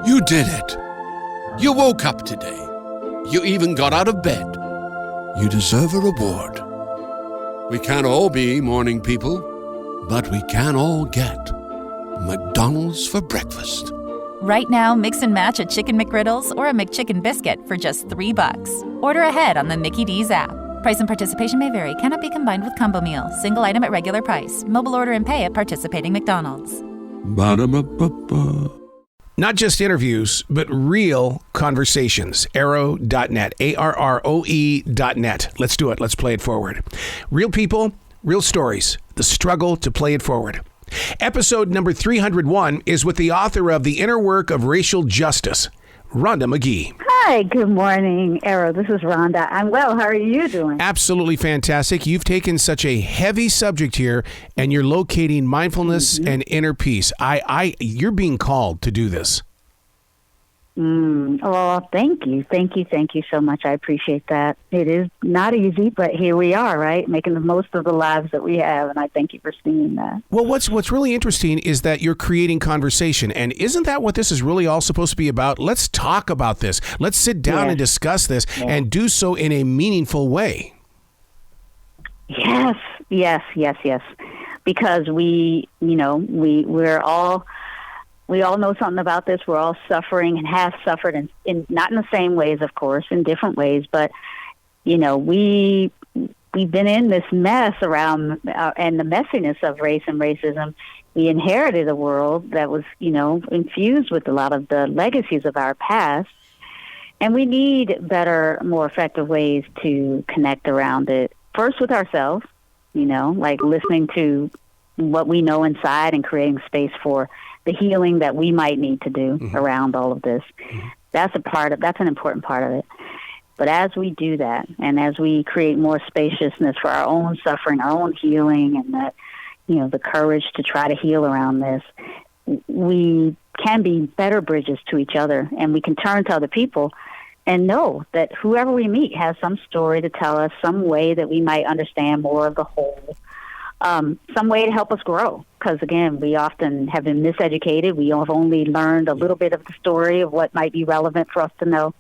You did it. You woke up today. You even got out of bed. You deserve a reward. We can't all be morning people, but we can all get McDonald's for breakfast. Right now, mix and match a Chicken McGriddles or a McChicken biscuit for just $3. Order ahead on the Mickey D's app. Price and participation may vary. Cannot be combined with combo meal. Single item at regular price. Mobile order and pay at participating McDonald's. Ba-da-ba-ba-ba. Not just interviews, but real conversations. Arrow.net. ARROE.net. Let's do it. Let's play it forward. Real people, real stories. The struggle to play it forward. Episode number 301 is with the author of The Inner Work of Racial Justice, Rhonda McGee. Hi, good morning, Arrow. This is Rhonda. I'm well. How are you doing? Absolutely fantastic. You've taken such a heavy subject here, and you're locating mindfulness and inner peace. You're being called to do this. Well, thank you. Thank you so much. I appreciate that. It is not easy, but here we are, right? Making the most of the lives that we have, and I thank you for seeing that. Well, what's really interesting is that you're creating conversation, and isn't that what this is really all supposed to be about? Let's talk about this. Let's sit down and discuss this and do so in a meaningful way. Yes. Because we all know something about this. We're all suffering and have suffered, in not in the same ways, of course, in different ways. But, we've been in this mess around and the messiness of race and racism. We inherited a world that was, infused with a lot of the legacies of our past. And we need better, more effective ways to connect around it. First with ourselves, like listening to what we know inside and creating space for the healing that we might need to do around all of this. That's an important part of it. But as we do that, and as we create more spaciousness for our own suffering, our own healing, and that, the courage to try to heal around this, we can be better bridges to each other, and we can turn to other people and know that whoever we meet has some story to tell us, some way that we might understand more of the whole, some way to help us grow. Because, again, we often have been miseducated. We have only learned a little bit of the story of what might be relevant for us to know.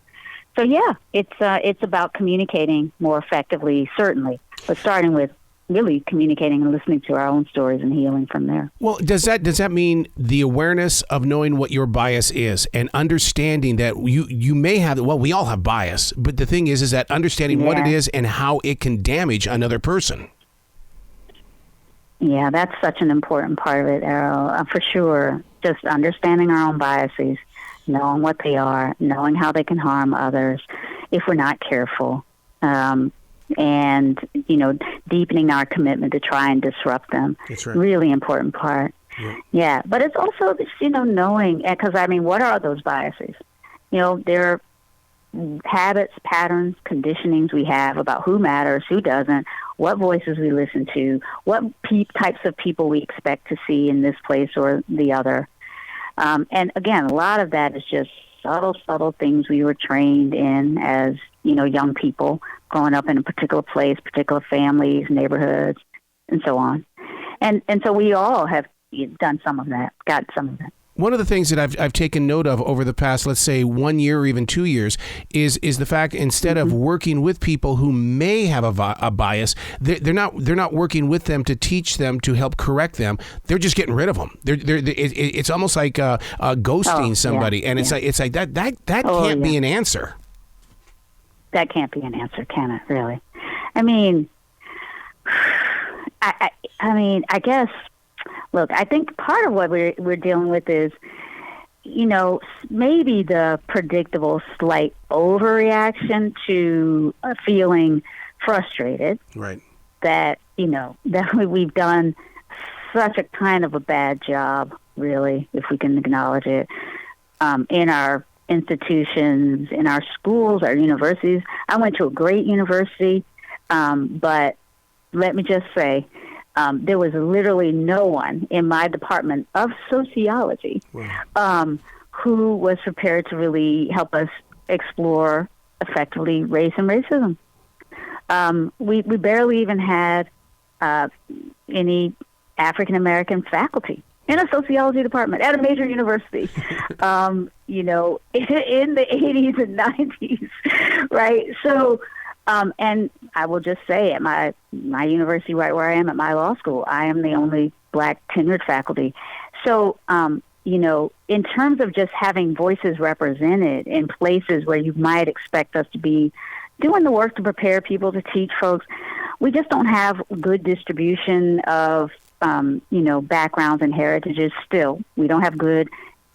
So, it's about communicating more effectively, certainly, but starting with really communicating and listening to our own stories and healing from there. Well, does that mean the awareness of knowing what your bias is and understanding that you may have, well, we all have bias, but the thing is that understanding what it is and how it can damage another person? Yeah, that's such an important part of it, Arrow, for sure. Just understanding our own biases, knowing what they are, knowing how they can harm others if we're not careful, and, deepening our commitment to try and disrupt them. That's right. Really important part. Yeah, but it's also this, knowing, because, what are those biases? They're habits, patterns, conditionings we have about who matters, who doesn't, what voices we listen to, what types of people we expect to see in this place or the other. And again, a lot of that is just subtle things we were trained in as, young people growing up in a particular place, particular families, neighborhoods, and so on. And so we all have done some of that, got some of that. One of the things that I've taken note of over the past, let's say 1 year or even 2 years, is the fact instead of working with people who may have a bias, they're not working with them to teach them, to help correct them. They're just getting rid of them. It's almost like ghosting somebody, and it's like that can't be an answer. That can't be an answer, can it? Really? I guess. Look, I think part of what we're dealing with is, maybe the predictable slight overreaction to feeling frustrated. Right. That, that we've done such a kind of a bad job, really, if we can acknowledge it, in our institutions, in our schools, our universities. I went to a great university, but let me just say, there was literally no one in my department of sociology who was prepared to really help us explore effectively race and racism. We barely even had any African-American faculty in a sociology department at a major university, you know, in the 80s and 90s, right? So, and I will just say at my university, right where I am at my law school, I am the only Black tenured faculty. So, you know, in terms of just having voices represented in places where you might expect us to be doing the work to prepare people to teach folks, we just don't have good distribution of, you know, backgrounds and heritages still. We don't have good,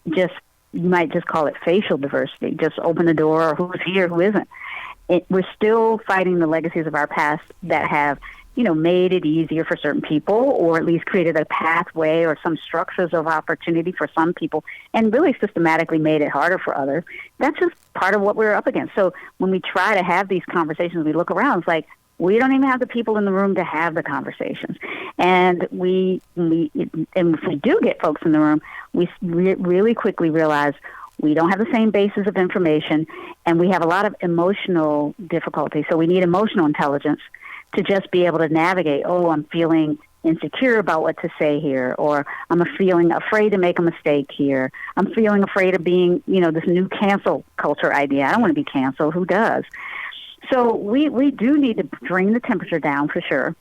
just, you might just call it facial diversity, just open the door, or who's here, who isn't. We're still fighting the legacies of our past that have, you know, made it easier for certain people, or at least created a pathway or some structures of opportunity for some people, and really systematically made it harder for others. That's just part of what we're up against. So when we try to have these conversations, we look around, it's like, we don't even have the people in the room to have the conversations. And and if we do get folks in the room, we really quickly realize we don't have the same basis of information, and we have a lot of emotional difficulty. So we need emotional intelligence to just be able to navigate, oh, I'm feeling insecure about what to say here, or I'm feeling afraid to make a mistake here. I'm feeling afraid of being, you know, this new cancel culture idea. I don't want to be canceled. Who does? So we do need to bring the temperature down for sure,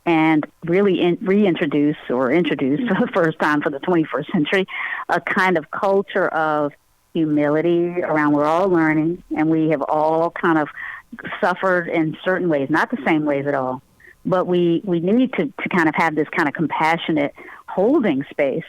and really reintroduce or introduce for the first time for the 21st century a kind of culture of humility around we're all learning, and we have all kind of suffered in certain ways, not the same ways at all, but we need to kind of have this kind of compassionate holding space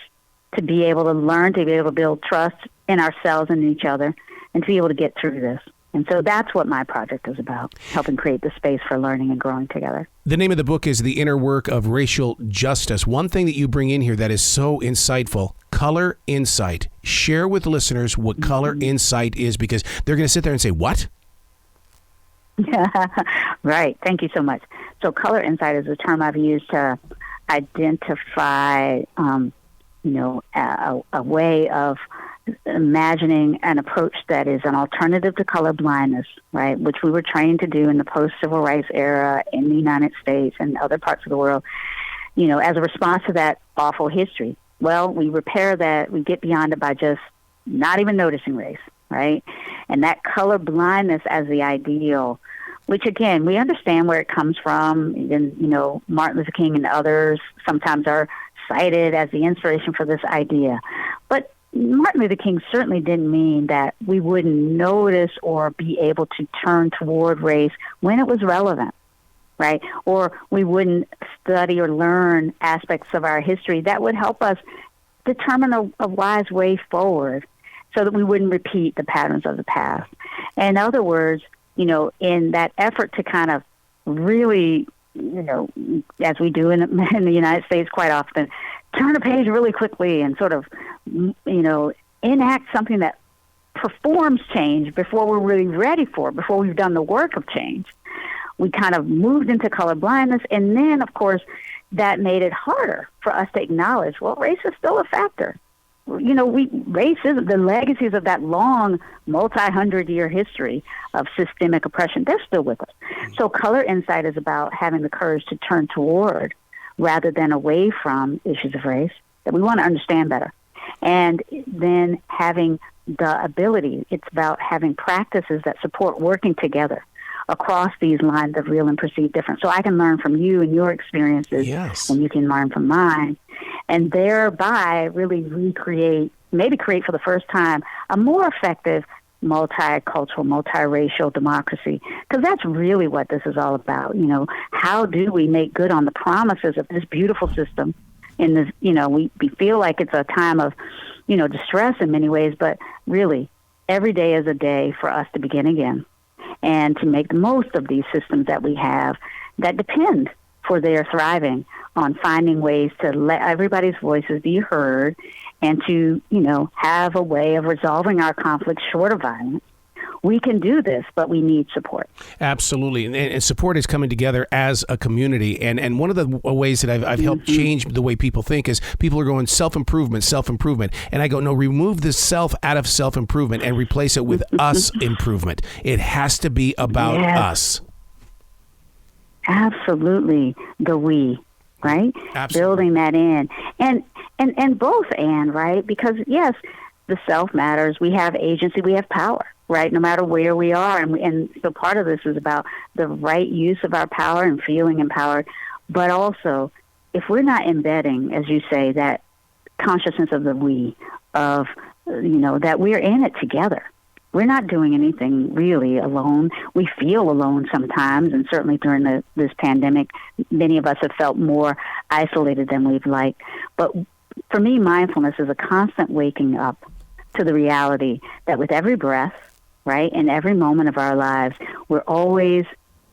to be able to learn, to be able to build trust in ourselves and each other, and to be able to get through this. And so that's what my project is about, helping create the space for learning and growing together. The name of the book is The Inner Work of Racial Justice. One thing that you bring in here that is so insightful, color insight. Share with listeners what color insight is, because they're going to sit there and say, what? Right. Thank you so much. So color insight is a term I've used to identify, you know, a way of imagining an approach that is an alternative to color blindness, right, which we were trained to do in the post-civil rights era in the United States and other parts of the world, you know, as a response to that awful history. Well, we repair that, we get beyond it by just not even noticing race, right? And that color blindness as the ideal, which, again, we understand where it comes from. Even, you know, Martin Luther King and others sometimes are cited as the inspiration for this idea. But Martin Luther King certainly didn't mean that we wouldn't notice or be able to turn toward race when it was relevant, right? Or we wouldn't study or learn aspects of our history that would help us determine a wise way forward so that we wouldn't repeat the patterns of the past. In other words, you know, in that effort to kind of really, you know, as we do in the United States quite often, turn a page really quickly and sort of, you know, enact something that performs change before we're really ready for it, before we've done the work of change. We kind of moved into color blindness, and then, of course, that made it harder for us to acknowledge, well, race is still a factor. You know, race is the legacies of that long, multi-hundred-year history of systemic oppression. They're still with us. So color insight is about having the courage to turn toward rather than away from issues of race that we want to understand better. And then having the ability, it's about having practices that support working together across these lines of real and perceived difference. So I can learn from you and your experiences, yes, and you can learn from mine, and thereby really recreate, maybe create for the first time, a more effective multicultural, multiracial democracy, because that's really what this is all about. You know, how do we make good on the promises of this beautiful system in this, you know, we feel like it's a time of, you know, distress in many ways, but really every day is a day for us to begin again and to make the most of these systems that we have that depend for their thriving on finding ways to let everybody's voices be heard and to, you know, have a way of resolving our conflicts short of violence. We can do this, but we need support. Absolutely. And support is coming together as a community. And one of the ways that I've helped change the way people think is people are going self-improvement. And I go, no, remove the self out of self-improvement and replace it with us improvement. It has to be about us. Absolutely. The we, right? Absolutely. Building that in. And And both, and right? Because yes, the self matters. We have agency. We have power, right? No matter where we are. And so part of this is about the right use of our power and feeling empowered. But also, if we're not embedding, as you say, that consciousness of the we, of, that we're in it together. We're not doing anything really alone. We feel alone sometimes, and certainly during this pandemic, many of us have felt more isolated than we'd like. But for me, mindfulness is a constant waking up to the reality that with every breath, right, in every moment of our lives, we're always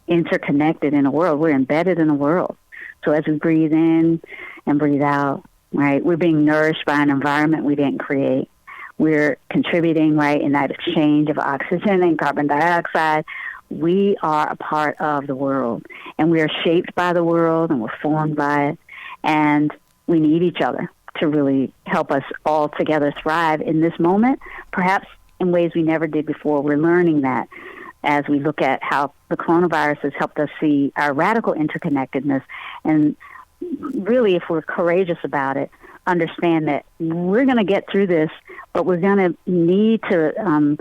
interconnected in a world. We're embedded in a world. So as we breathe in and breathe out, right, we're being nourished by an environment we didn't create. We're contributing, right, in that exchange of oxygen and carbon dioxide. We are a part of the world, and we are shaped by the world, and we're formed by it, and we need each other to really help us all together thrive in this moment, perhaps in ways we never did before. We're learning that as we look at how the coronavirus has helped us see our radical interconnectedness, and really, if we're courageous about it, understand that we're going to get through this, but we're going to need to,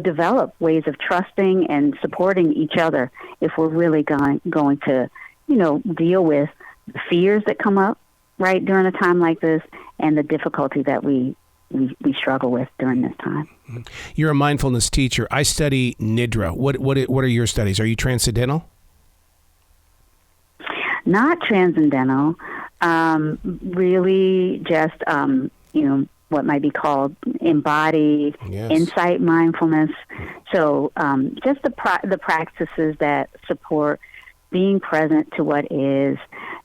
develop ways of trusting and supporting each other if we're really going to, deal with the fears that come up, right, during a time like this, and the difficulty that we struggle with during this time. You're a mindfulness teacher. I study Nidra. What are your studies? Are you transcendental? Not transcendental. Really just, what might be called embodied insight mindfulness. So just the practices that support being present to what is.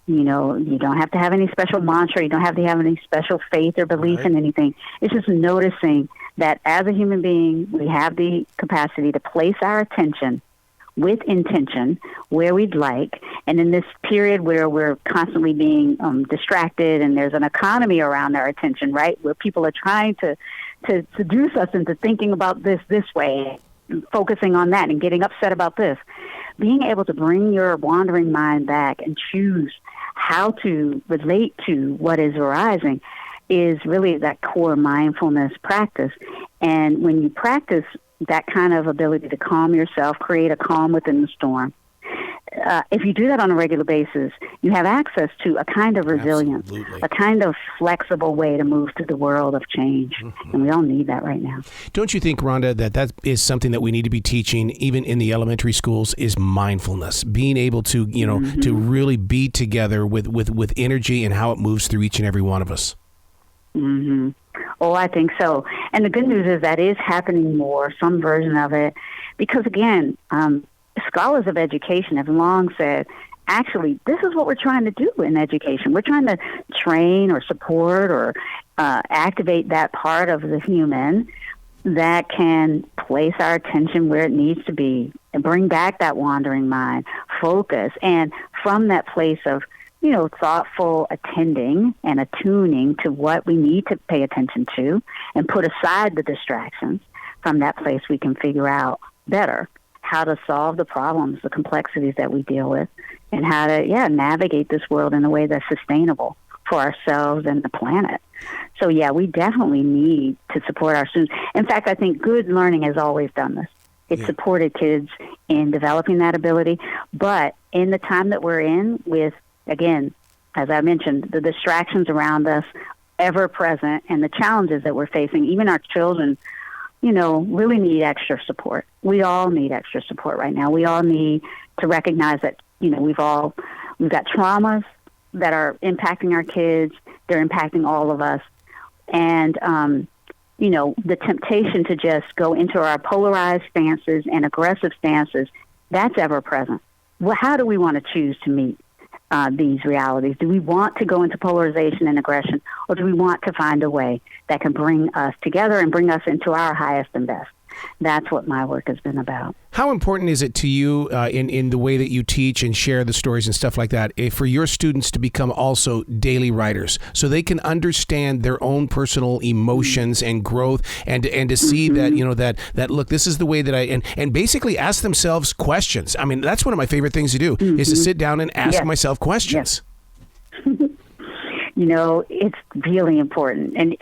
You don't have to have any special mantra. You don't have to have any special faith or belief in anything. It's just noticing that as a human being, we have the capacity to place our attention with intention where we'd like. And in this period where we're constantly being distracted, and there's an economy around our attention, right, where people are trying to seduce us into thinking about this way, focusing on that and getting upset about this, being able to bring your wandering mind back and choose how to relate to what is arising is really that core mindfulness practice. And when you practice that kind of ability to calm yourself, create a calm within the storm, if you do that on a regular basis, you have access to a kind of resilience, Absolutely. a kind of flexible way to move through the world of change. Mm-hmm. And we all need that right now. Don't you think, Rhonda, that is something that we need to be teaching even in the elementary schools, is mindfulness, being able to, to really be together with energy and how it moves through each and every one of us? Mm-hmm. Oh, I think so. And the good news is that is happening more, some version of it, because again, scholars of education have long said, actually, this is what we're trying to do in education. We're trying to train or support or activate that part of the human that can place our attention where it needs to be and bring back that wandering mind, focus, and from that place of thoughtful attending and attuning to what we need to pay attention to and put aside the distractions. From that place, we can figure out better how to solve the problems, the complexities that we deal with, and how to, navigate this world in a way that's sustainable for ourselves and the planet. So, we definitely need to support our students. In fact, I think good learning has always done this. It's supported kids in developing that ability. But in the time that we're in with, again, as I mentioned, the distractions around us, ever present, and the challenges that we're facing, even our children, really need extra support. We all need extra support right now. We all need to recognize that, we've got traumas that are impacting our kids. They're impacting all of us. And, the temptation to just go into our polarized stances and aggressive stances, that's ever present. Well, how do we want to choose to meet these realities? Do we want to go into polarization and aggression, or do we want to find a way that can bring us together and bring us into our highest and best? That's what my work has been about. How important is it to you in the way that you teach and share the stories and stuff like that, for your students to become also daily writers so they can understand their own personal emotions and growth and to see that, that look, this is the way that and basically ask themselves questions. I mean, that's one of my favorite things to do is to sit down and ask myself questions. it's really important. And,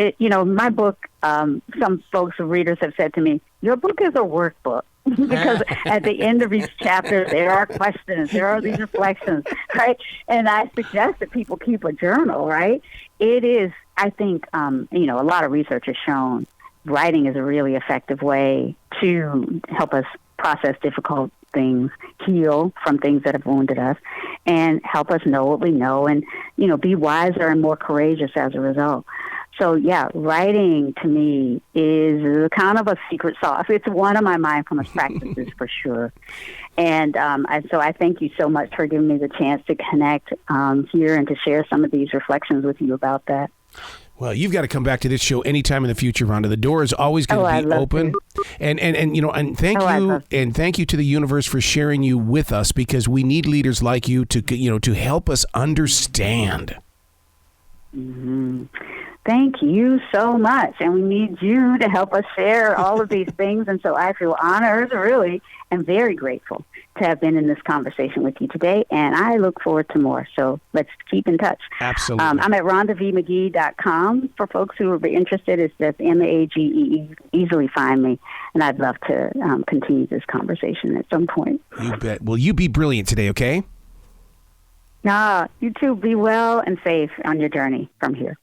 my book, some folks, readers have said to me, your book is a workbook. Because at the end of each chapter, there are questions, there are these reflections, right? And I suggest that people keep a journal, right? It is, I think, a lot of research has shown writing is a really effective way to help us process difficult things, heal from things that have wounded us, and help us know what we know and, be wiser and more courageous as a result. So, yeah, writing to me is kind of a secret sauce. It's one of my mindfulness practices for sure. And so I thank you so much for giving me the chance to connect here and to share some of these reflections with you about that. Well, you've got to come back to this show anytime in the future, Rhonda. The door is always going to be open. And thank you to the universe for sharing you with us, because we need leaders like you to help us understand. Mm-hmm. Thank you so much. And we need you to help us share all of these things. And so I feel honored, really, and very grateful to have been in this conversation with you today. And I look forward to more. So let's keep in touch. Absolutely. I'm at rhondavmcgee.com for folks who are interested. It's just MAGEE. Easily find me. And I'd love to continue this conversation at some point. You bet. Well, you be brilliant today, okay? You too. Be well and safe on your journey from here.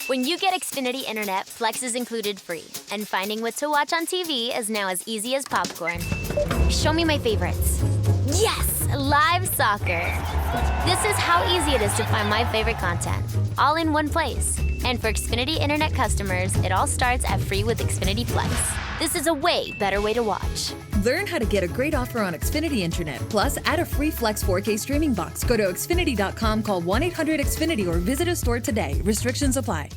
When you get Xfinity Internet, Flex is included free. And finding what to watch on TV is now as easy as popcorn. Show me my favorites. Yes! Live soccer. This is how easy it is to find my favorite content, all in one place. And for Xfinity Internet customers, it all starts at free with Xfinity Flex. This is a way better way to watch. Learn how to get a great offer on Xfinity Internet. Plus, add a free Flex 4K streaming box. Go to Xfinity.com, call 1-800-XFINITY, or visit a store today. Restrictions apply.